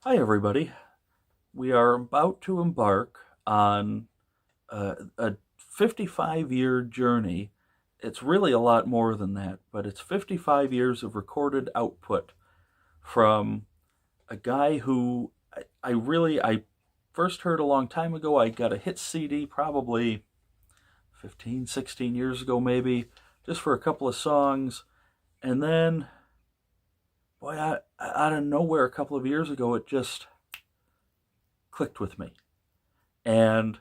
Hi, everybody. We are about to embark on a 55-year journey. It's really a lot more than that, but it's 55 years of recorded output from a guy who I first heard a long time ago. I got a hit CD probably 15, 16 years ago, maybe, just for a couple of songs. And then, boy, out of nowhere, a couple of years ago, it just clicked with me. And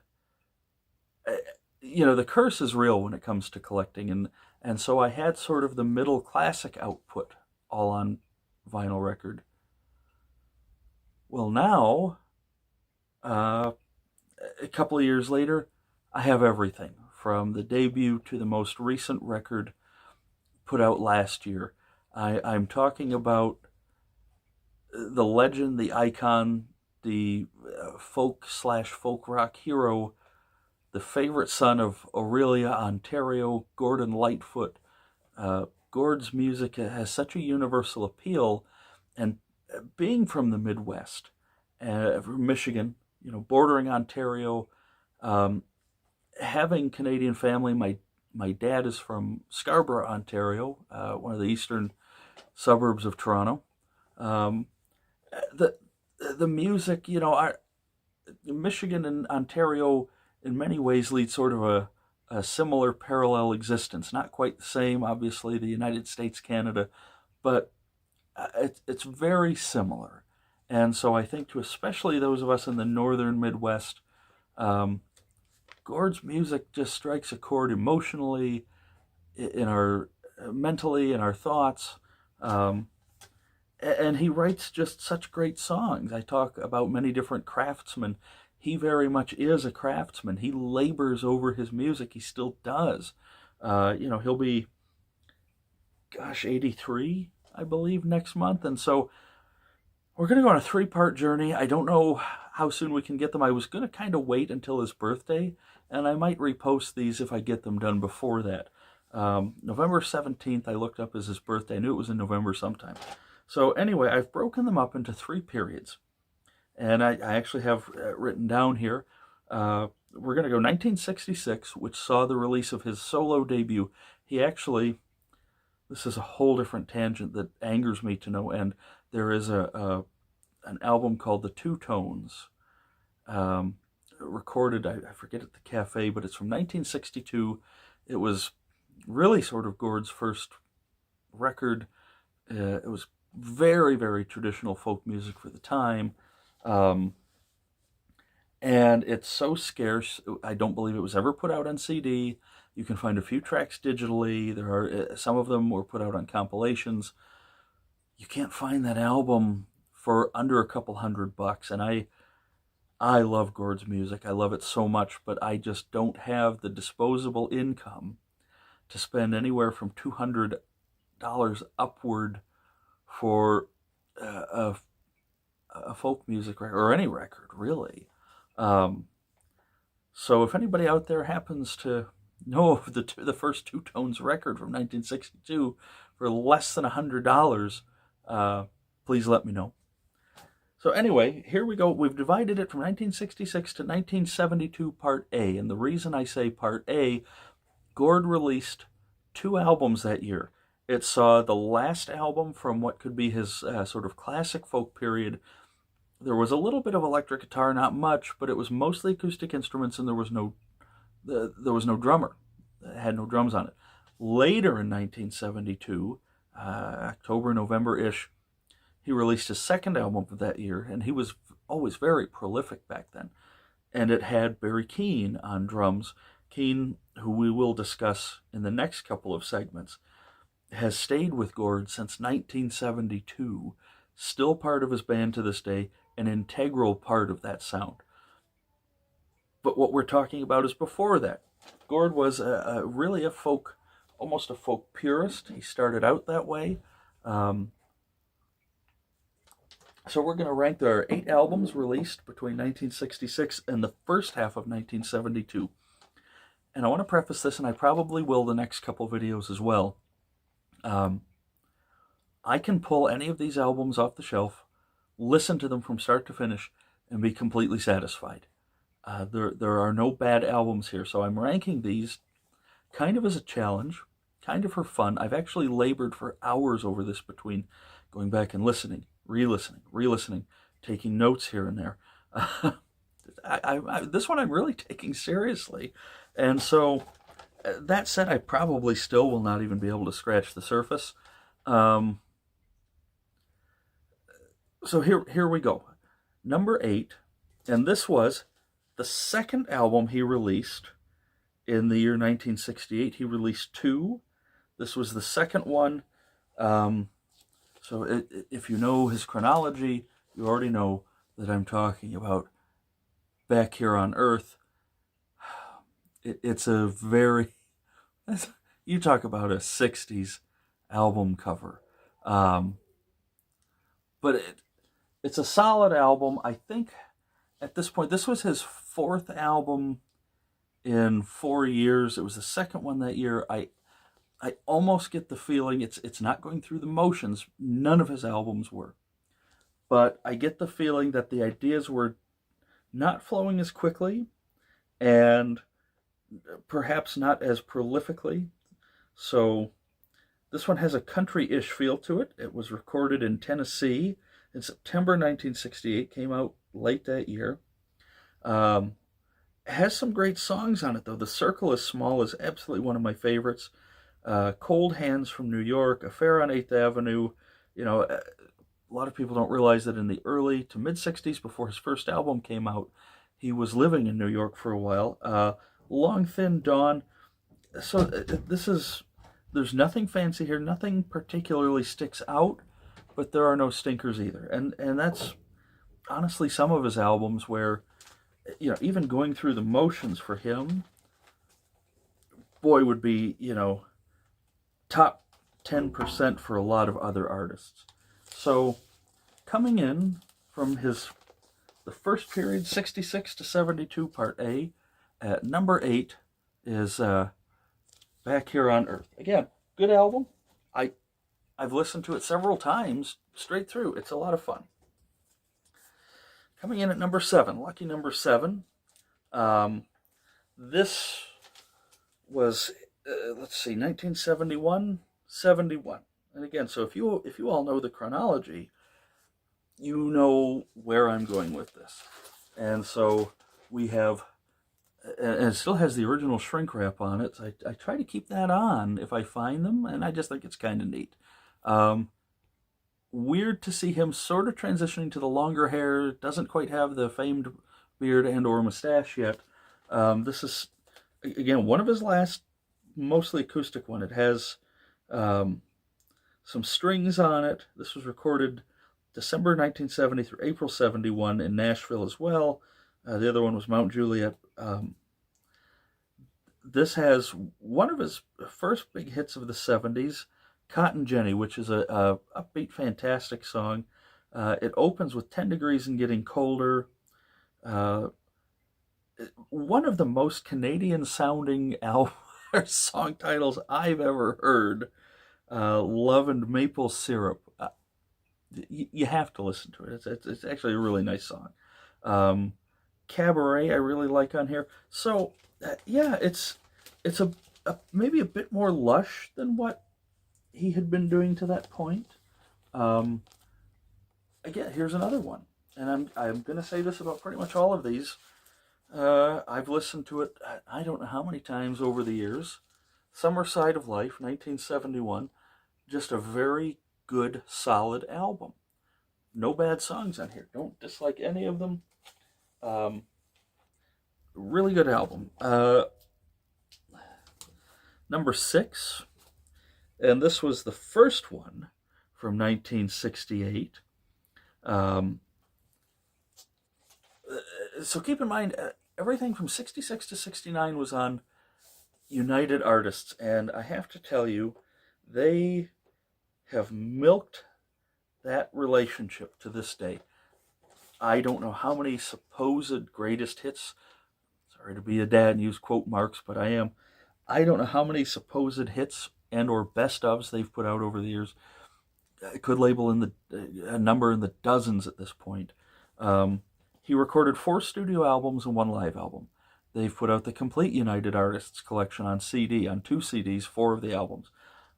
uh, the curse is real when it comes to collecting, and so I had sort of the middle classic output all on vinyl record. Well, now, uh, a couple of years later, I have everything from the debut to the most recent record put out last year. I'm talking about the legend, the icon, the folk/folk rock hero, the favorite son of Orillia, Ontario, Gordon Lightfoot. Gord's music has such a universal appeal, and being from the Midwest, from Michigan, bordering Ontario, um, having Canadian family. My dad is from Scarborough, Ontario, one of the eastern suburbs of Toronto. Um, the the music, our Michigan and Ontario in many ways lead sort of a similar parallel existence. Not quite the same, obviously, the United States, Canada, but it's very similar. And so I think to especially those of us in the northern Midwest, um, Gord's music just strikes a chord emotionally, in our mentally, in our thoughts. Um, and he writes just such great songs. I talk about many different craftsmen. He very much is a craftsman. He labors over his music. He still does. He'll be, gosh, 83, I believe, next month. And so we're going to go on a three-part journey. I don't know how soon we can get them. I was going to kind of wait until his birthday, and I might repost these if I get them done before that. November 17th, I looked up as his birthday. I knew it was in November sometime. So anyway, I've broken them up into three periods, and I actually have written down here. We're going to go 1966, which saw the release of his solo debut. He actually, this is a whole different tangent that angers me to no end. There is an album called The Two Tones, um, recorded, I forget at the cafe, but it's from 1962. It was really sort of Gord's first record. It was very, very traditional folk music for the time. Um, and it's so scarce. I don't believe it was ever put out on CD. You can find a few tracks digitally. There are some of them were put out on compilations. You can't find that album for under a couple $100, and I love Gord's music. I love it so much, but I just don't have the disposable income to spend anywhere from $200 upward for a folk music record, or any record, really. Um, so if anybody out there happens to know of the first Two Tones record from 1962 for less than $100, please let me know. So anyway, here we go. We've divided it from 1966 to 1972, Part A. And the reason I say Part A, Gord released two albums that year. It saw the last album from what could be his sort of classic folk period. There was a little bit of electric guitar, not much, but it was mostly acoustic instruments, and there was no drummer. It had no drums on it. Later in 1972, October, November-ish, he released his second album of that year, and he was always very prolific back then. And it had Barry Keane on drums. Keane, who we will discuss in the next couple of segments, has stayed with Gord since 1972, still part of his band to this day, an integral part of that sound. But what we're talking about is before that. Gord was really a folk, almost a folk purist. He started out that way. Um, so we're going to rank there are 8 albums released between 1966 and the first half of 1972. And I want to preface this, and I probably will the next couple videos as well. Um, I can pull any of these albums off the shelf, listen to them from start to finish and be completely satisfied. There are no bad albums here, so I'm ranking these kind of as a challenge, kind of for fun. I've actually labored for hours over this between going back and listening, re-listening, taking notes here and there. This one I'm really taking seriously. And so, that said, I probably still will not even be able to scratch the surface. Um, so here we go. Number 8, and this was the second album he released in the year 1968. He released 2. This was the second one. So if you know his chronology, you already know that I'm talking about Back Here on Earth. It's a very, you talk about a 60s album cover. But it's a solid album. I think at this point, this was his 4th album in 4 years. It was the second one that year. I almost get the feeling it's not going through the motions. None of his albums were. But I get the feeling that the ideas were not flowing as quickly and perhaps not as prolifically. So this one has a country-ish feel to it. It was recorded in Tennessee in September 1968, came out late that year. It has some great songs on it, though. The Circle is Small is absolutely one of my favorites. Cold Hands from New York, Affair on 8th Avenue. You know, a lot of people don't realize that in the early to mid-60s, before his first album came out, he was living in New York for a while. Long Thin Dawn. So there's nothing fancy here, nothing particularly sticks out, but there are no stinkers either. And that's honestly some of his albums where, you know, even going through the motions for him, boy, would be, you know, top 10% for a lot of other artists. So coming in from the first period, 66 to 72, part A, at number 8 is Back Here on Earth. Again, good album. I've listened to it several times straight through. It's a lot of fun. Coming in at number 7, lucky number 7. This was, let's see, 1971, 71. And again, so if you all know the chronology, you know where I'm going with this. And so we have, and it still has the original shrink wrap on it. So I try to keep that on if I find them, and I just think it's kind of neat. Weird to see him sort of transitioning to the longer hair. Doesn't quite have the famed beard and or mustache yet. This is, again, one of his last mostly acoustic one. It has some strings on it. This was recorded December 1970 through April 71 in Nashville as well. The other one was Mount Juliet. This has one of his first big hits of the 70s, Cotton Jenny, which is a upbeat, fantastic song. It opens with 10 Degrees and Getting Colder. One of the most Canadian-sounding song titles I've ever heard. Love and Maple Syrup. You have to listen to it. It's actually a really nice song. Cabaret I really like on here. So yeah, it's a maybe a bit more lush than what he had been doing to that point. Again, here's another one, and I'm gonna say this about pretty much all of these. I've listened to it I don't know how many times over the years. Summer Side of Life, 1971, just a very good, solid album. No bad songs on here. Don't dislike any of them. Really good album. Number 6, and this was the first one from 1968. So keep in mind, everything from 66 to 69 was on United Artists, and I have to tell you, they have milked that relationship to this day. I don't know how many supposed greatest hits, sorry to be a dad and use quote marks, but I am. I don't know how many supposed hits and or best ofs they've put out over the years. could label in a number in the dozens at this point. Um, he recorded 4 studio albums and 1 live album. They've put out the complete United Artists collection on CD, on 2 CDs, 4 of the albums.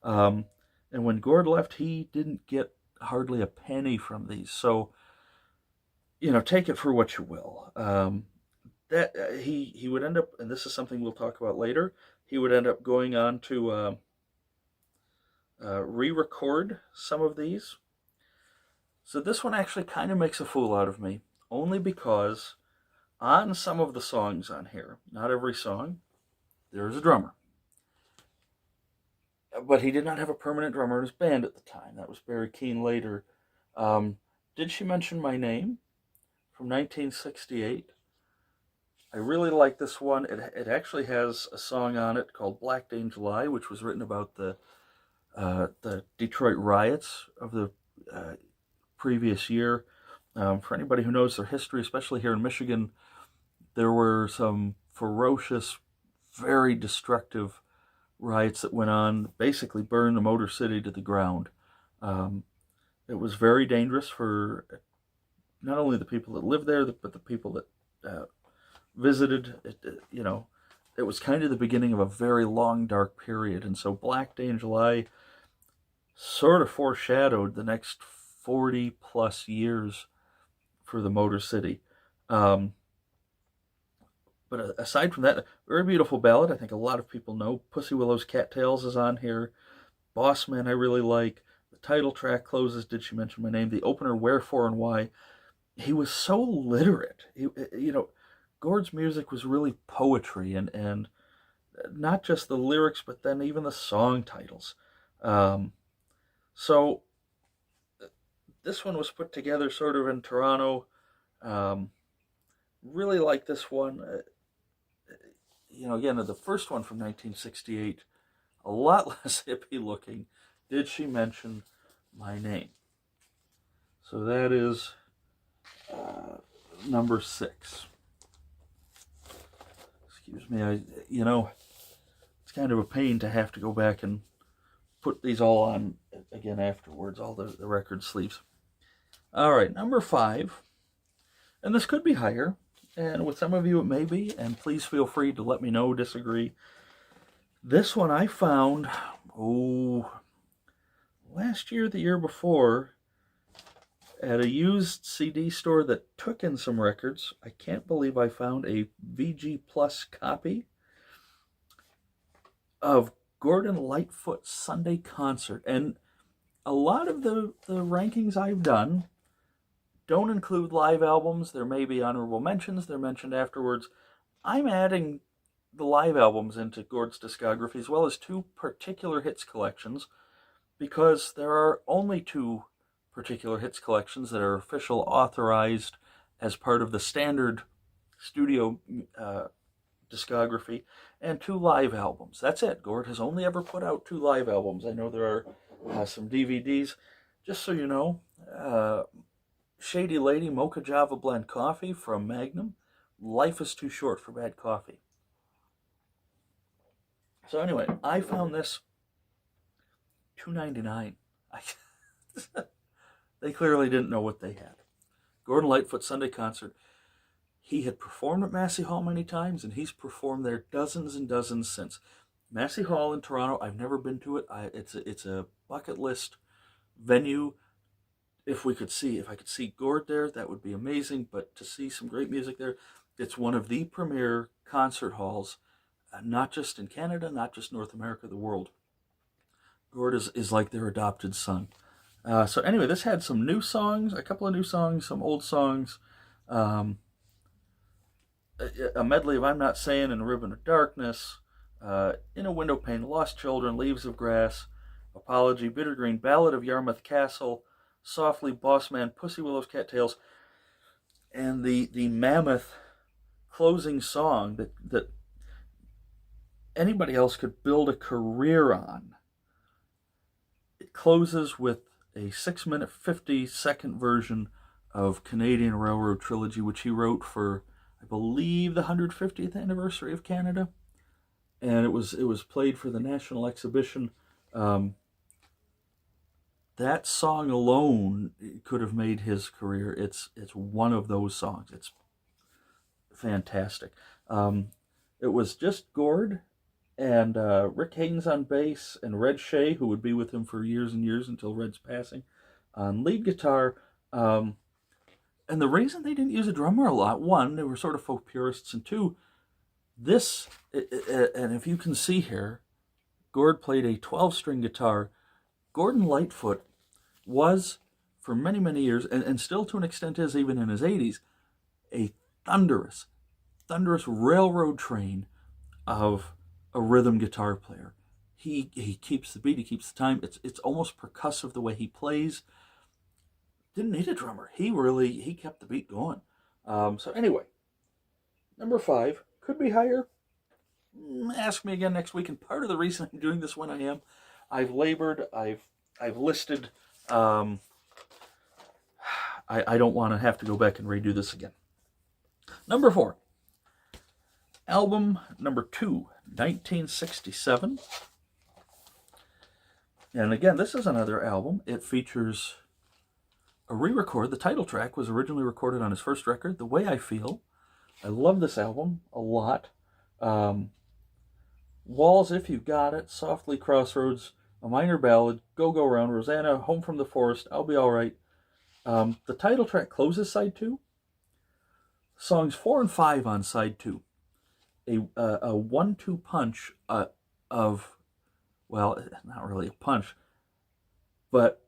Um, and when Gord left, he didn't get hardly a penny from these. So, take it for what you will. That he would end up, and this is something we'll talk about later. He would end up going on to re-record some of these. So this one actually kind of makes a fool out of me, only because on some of the songs on here, not every song, there is a drummer. But he did not have a permanent drummer in his band at the time. That was Barry Keane later. Did She Mention My Name? From 1968. I really like this one. It actually has a song on it called Black Day in July, which was written about the Detroit riots of the previous year. For anybody who knows their history, especially here in Michigan, there were some ferocious, very destructive riots that went on, basically burned the Motor City to the ground. It was very dangerous for not only the people that lived there, but the people that visited. It was kind of the beginning of a very long, dark period. And so Black Day in July sort of foreshadowed the next 40 plus years for the Motor City. But aside from that, very beautiful ballad. I think a lot of people know. Pussy Willow's Cattails is on here. Boss Man I really like. The title track closes Did She Mention My Name? The opener, Wherefore and Why. He was so literate. Gord's music was really poetry, and not just the lyrics, but then even the song titles. So this one was put together sort of in Toronto. Really like this one. Again, the first one from 1968, a lot less hippie looking. Did She Mention My Name? So that is number 6. Excuse me, it's kind of a pain to have to go back and put these all on again afterwards, all the record sleeves. All right, number 5, and this could be higher, and with some of you it may be, and please feel free to let me know, disagree. This one I found, last year, the year before, at a used CD store that took in some records. I can't believe I found a VG Plus copy of Gordon Lightfoot's Sunday Concert. And a lot of the rankings I've done don't include live albums. There may be honorable mentions. They're mentioned afterwards. I'm adding the live albums into Gord's discography, as well as 2 particular hits collections, because there are only 2 particular hits collections that are official, authorized as part of the standard studio discography, and 2 live albums. That's it. Gord has only ever put out 2 live albums. I know there are some DVDs. Just so you know, Shady Lady Mocha Java Blend Coffee from Magnum. Life is Too Short for Bad Coffee. So anyway, I found this $2.99. They clearly didn't know what they had. Gordon Lightfoot Sunday Concert. He had performed at Massey Hall many times, and he's performed there dozens and dozens since. Massey Hall in Toronto, I've never been to it. It's a bucket list venue. If I could see Gord there, that would be amazing. But to see some great music there, it's one of the premier concert halls, not just in Canada, not just North America, the world. Gord is like their adopted son. So anyway, this had some new songs, a couple of new songs, some old songs, a medley of I'm Not Saying and A Ribbon of Darkness, In a Window Pane, Lost Children, Leaves of Grass, Apology, Bitter Green, Ballad of Yarmouth Castle, Softly, Boss Man, Pussy Willow's Cattails, and the mammoth closing song that anybody else could build a career on. It closes with a 6-minute, 50-second version of Canadian Railroad Trilogy, which he wrote for, I believe, the 150th anniversary of Canada. And it was played for the National Exhibition. That that song alone could have made his career. It's one of those songs. It's fantastic. Um, it was just Gord and Rick Haynes on bass, and Red Shea, who would be with him for years and years until Red's passing, on lead guitar. Um, and the reason they didn't use a drummer a lot, one, they were sort of folk purists, and two, this, and if you can see here, Gord played a 12-string guitar. Gordon Lightfoot was, for many, many years, and still to an extent is even in his 80s, a thunderous, thunderous railroad train of a rhythm guitar player. He keeps the beat, he keeps the time. It's almost percussive the way he plays. Didn't need a drummer. He kept the beat going. So anyway, number 5 could be higher. Ask me again next week. And part of the reason I'm doing this when I am, I've labored, I've listed. I don't want to have to go back and redo this again. Number 4, album number 2, 1967. And again, this is another album. It features a re-record. The title track was originally recorded on his first record, The Way I Feel. I love this album a lot. Walls, If You've Got It, Softly Crossroads, A Minor Ballad, Go Go Round, Rosanna, Home from the Forest, I'll Be Alright. The title track closes side 2. Songs 4 and 5 on side 2. A 1-2 punch of, well, not really a punch, but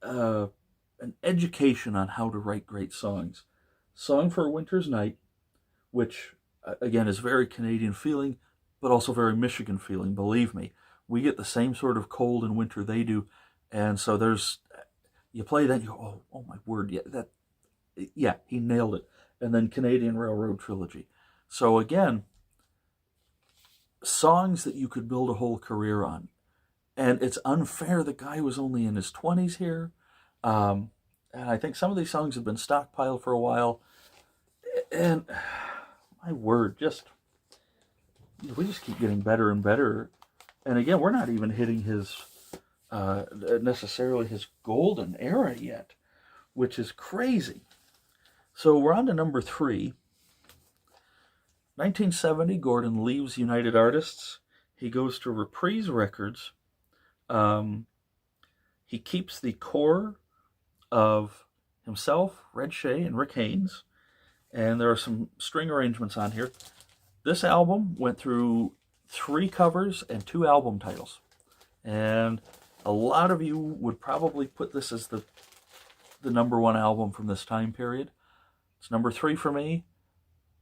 an education on how to write great songs. Song for a Winter's Night, which, again, is very Canadian feeling, but also very Michigan feeling, believe me. We get the same sort of cold in winter they do, and so you play that, you go, oh my word, yeah, he nailed it. And then Canadian Railroad Trilogy. So again, songs that you could build a whole career on. And it's unfair the guy was only in his 20s here. And I think some of these songs have been stockpiled for a while. And my word, we just keep getting better and better. And again, we're not even hitting his necessarily his golden era yet, which is crazy. So we're on to number 3. 1970, Gordon leaves United Artists. He goes to Reprise Records. He keeps the core of himself, Red Shea, and Rick Haynes. And there are some string arrangements on here. This album went through 3 covers and 2 album titles. And a lot of you would probably put this as the number 1 album from this time period. It's number 3 for me.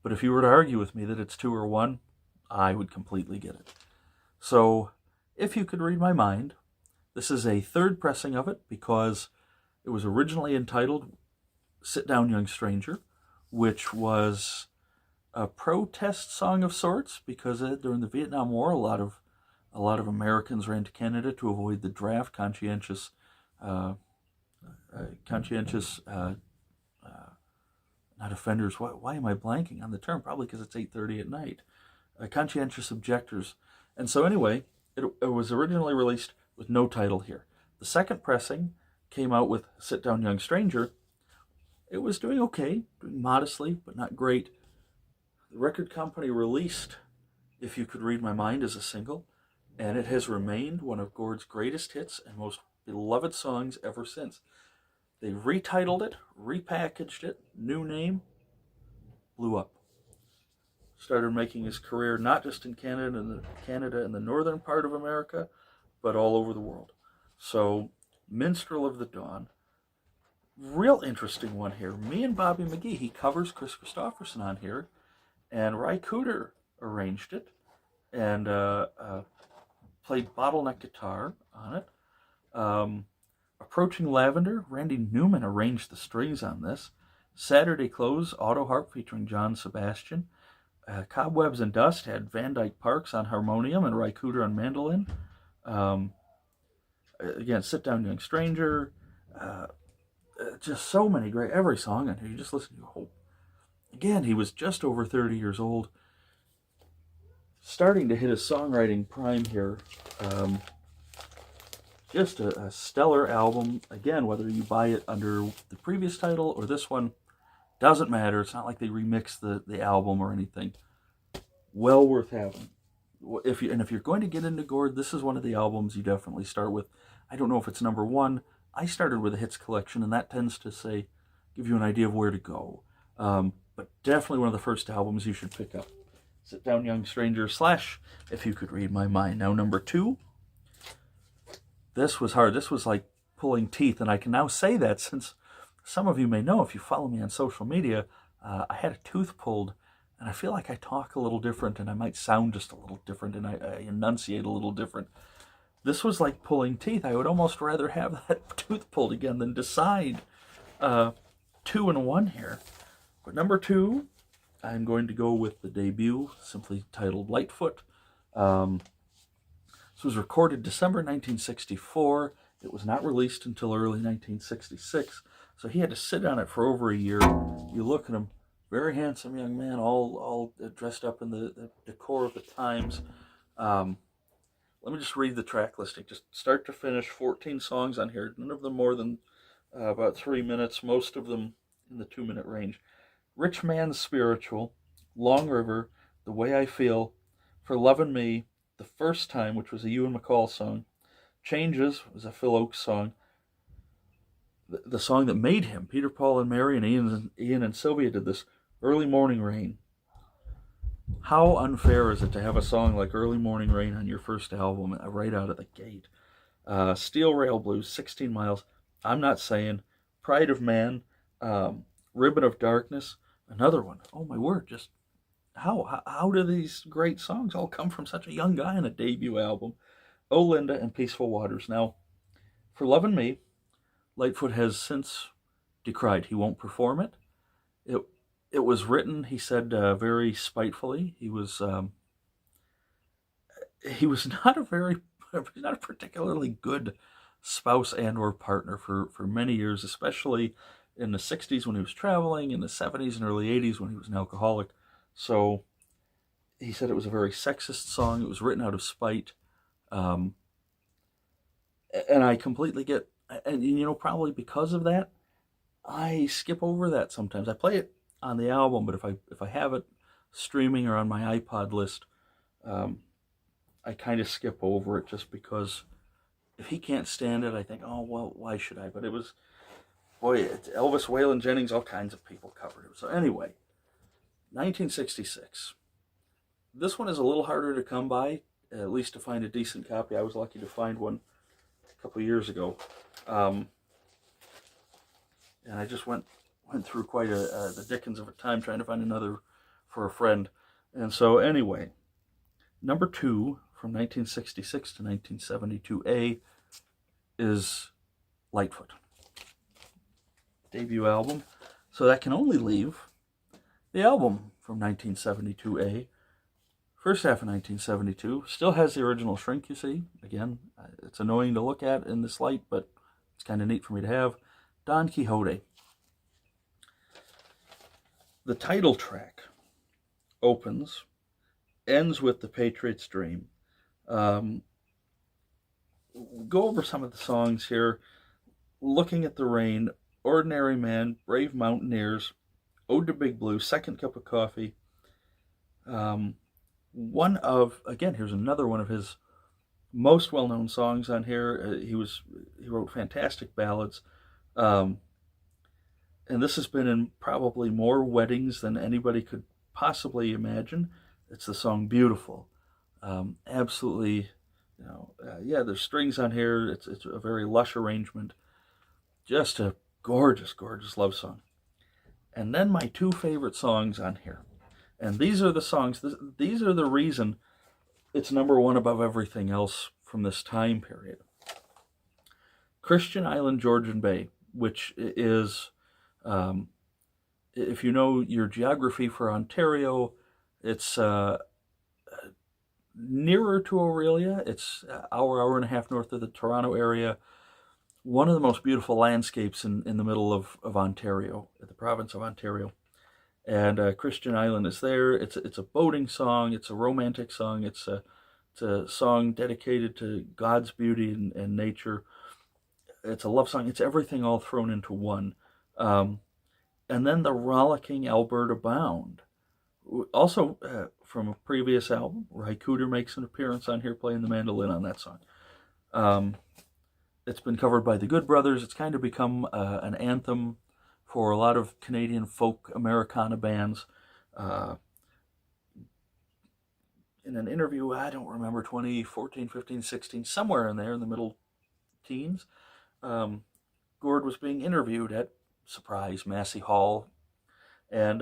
But if you were to argue with me that it's 2 or 1, I would completely get it. So, if you could read my mind, this is a 3rd pressing of it because it was originally entitled Sit Down Young Stranger, which was a protest song of sorts because during the Vietnam War, a lot of Americans ran to Canada to avoid the draft. Conscientious not offenders. Why am I blanking on the term? Probably because it's 8:30 at night. Conscientious objectors. And so anyway, it was originally released with no title here. The 2nd pressing came out with Sit Down Young Stranger. It was doing okay, doing modestly, but not great. The record company released If You Could Read My Mind as a single, and it has remained one of Gord's greatest hits and most beloved songs ever since. They retitled it, repackaged it, new name, blew up. Started making his career not just in Canada and the northern part of America, but all over the world. So, Minstrel of the Dawn, real interesting one here. Me and Bobby McGee, he covers Chris Christopherson on here, and Ry Cooder arranged it and played bottleneck guitar on it. Approaching Lavender, Randy Newman arranged the strings on this. Saturday Close, auto harp featuring John Sebastian. Cobwebs and Dust had Van Dyke Parks on harmonium and Ry Cooder on mandolin. Again, Sit Down Young Stranger. Just so many great, every song on here. You just listen to Hope. Again, he was just over 30 years old. Starting to hit his songwriting prime here. Just a stellar album. Again, whether you buy it under the previous title or this one, doesn't matter. It's not like they remixed the album or anything. Well worth having. If you're going to get into Gord, this is one of the albums you definitely start with. I don't know if it's number one. I started with a hits collection, and that tends to give you an idea of where to go. But definitely one of the first albums you should pick up. Sit Down Young Stranger / If You Could Read My Mind. Now, number two. This was hard. This was like pulling teeth, and I can now say that since some of you may know, if you follow me on social media, I had a tooth pulled, and I feel like I talk a little different, and I might sound just a little different, and I enunciate a little different. This was like pulling teeth. I would almost rather have that tooth pulled again than decide 2 and 1 here. But number 2, I'm going to go with the debut, simply titled Lightfoot. This was recorded December 1964. It was not released until early 1966, so he had to sit on it for over a year. You look at him, very handsome young man, all dressed up in the decor of the times. Let me just read the track listing, just start to finish. 14 songs on here, none of them more than about 3 minutes, most of them in the 2-minute range. Rich Man's Spiritual, Long River, The Way I Feel, For Lovin' Me, The First Time, which was a Ewan MacColl song. Changes was a Phil Ochs song. The song that made him, Peter, Paul, and Mary, and Ian and Sylvia did this, Early Morning Rain. How unfair is it to have a song like Early Morning Rain on your first album right out of the gate? Steel Rail Blues, 16 Miles, I'm Not Saying, Pride of Man, Ribbon of Darkness, another one. Oh my word, just how do these great songs all come from such a young guy on a debut album? Oh Linda and Peaceful Waters. Now, For Lovin' Me, Lightfoot has since decried he won't perform it. It was written, he said, very spitefully. He was not a particularly good spouse and or partner for many years, especially in the 60s when he was traveling, in the 70s and early 80s when he was an alcoholic. So he said it was a very sexist song. It was written out of spite. And I completely get, and probably because of that, I skip over that sometimes. I play it on the album, but if I have it streaming or on my iPod list, I kind of skip over it just because if he can't stand it, I think, oh, well, why should I? But it was, boy, Elvis, Waylon Jennings, all kinds of people covered it. So anyway, 1966. This one is a little harder to come by, at least to find a decent copy. I was lucky to find one a couple of years ago. And I just went through quite the dickens of a time trying to find another for a friend. And so anyway, number 2 from 1966 to 1972A is Lightfoot. Debut album. So that can only leave the album from 1972A. First half of 1972. Still has the original shrink, you see. Again, it's annoying to look at in this light, but it's kind of neat for me to have. Don Quixote. The title track opens, ends with The Patriot's Dream. Go over some of the songs here. Looking at the Rain, Ordinary Man, Brave Mountaineers, Ode to Big Blue, Second Cup of Coffee. Here's another one of his most well-known songs on here. He wrote fantastic ballads. And this has been in probably more weddings than anybody could possibly imagine. It's the song Beautiful. Absolutely, there's strings on here. It's a very lush arrangement. Just a gorgeous, gorgeous love song. And then my 2 favorite songs on here. And these are the songs, these are the reason it's number 1 above everything else from this time period. Christian Island, Georgian Bay, which is, if you know your geography for Ontario, it's nearer to Orillia. It's an hour and a half north of the Toronto area. One of the most beautiful landscapes in the middle of Ontario, the province of Ontario. And Christian Island is there. It's a boating song. It's a romantic song. It's It's a song dedicated to God's beauty and nature. It's a love song. It's everything all thrown into one. Um, and then the rollicking Alberta Bound. Also, from a previous album, Ry Cooder makes an appearance on here playing the mandolin on that song. Um, it's been covered by the Good Brothers. It's kind of become an anthem for a lot of Canadian folk Americana bands. Uh, in an interview, I don't remember, 2014, 15, 16, somewhere in there in the middle teens, um, Gord was being interviewed at, surprise, Massey Hall, and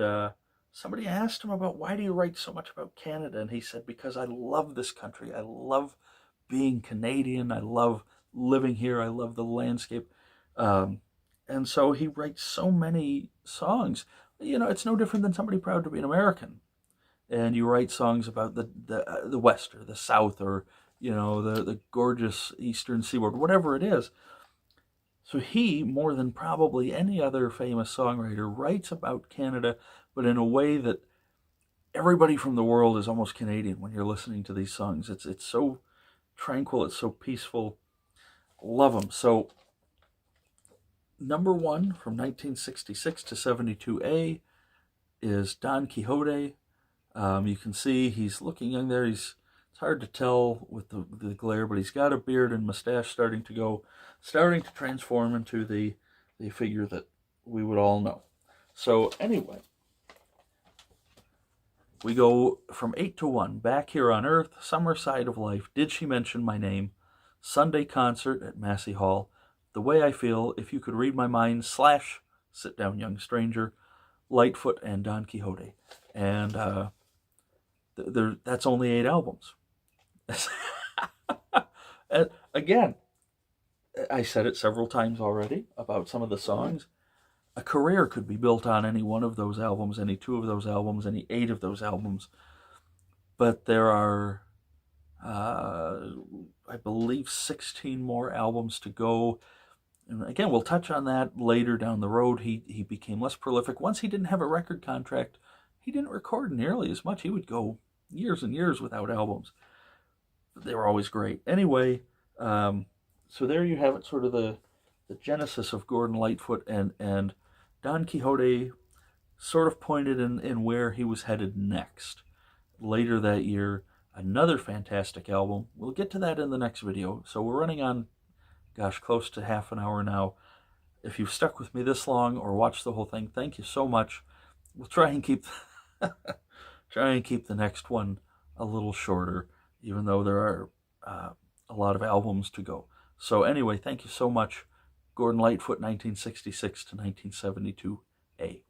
somebody asked him about, why do you write so much about Canada? And he said, because I love this country. I love being Canadian. I love living here. I love the landscape. Um, and so he writes so many songs. You know, it's no different than somebody proud to be an American. And you write songs about the West or the South, or, you know, the gorgeous Eastern Seaboard, whatever it is. So he, more than probably any other famous songwriter, writes about Canada, but in a way that everybody from the world is almost Canadian when you're listening to these songs. It's so tranquil, it's so peaceful. Love them. So number one from 1966 to 72A is Don Quixote. You can see he's looking young there. It's hard to tell with the glare, but he's got a beard and mustache starting to transform into the figure that we would all know. So anyway, we go from 8 to 1. Back Here on Earth, Summer Side of Life, Did She Mention My Name, Sunday Concert at Massey Hall, The Way I Feel, If You Could Read My Mind, / Sit Down Young Stranger, Lightfoot, and Don Quixote. And that's only 8 albums. And again, I said it several times already about some of the songs. A career could be built on any one of those albums, any 2 of those albums, any 8 of those albums. But there are, I believe, 16 more albums to go. And again, we'll touch on that later down the road. He became less prolific. Once he didn't have a record contract, he didn't record nearly as much. He would go years and years without albums. They were always great. Anyway, so there you have it, sort of the genesis of Gordon Lightfoot, and Don Quixote sort of pointed in where he was headed next. Later that year, another fantastic album. We'll get to that in the next video. So we're running on, gosh, close to half an hour now. If you've stuck with me this long or watched the whole thing, thank you so much. We'll try and keep the next one a little shorter, even though there are a lot of albums to go. So anyway, thank you so much. Gordon Lightfoot, 1966 to 1972A.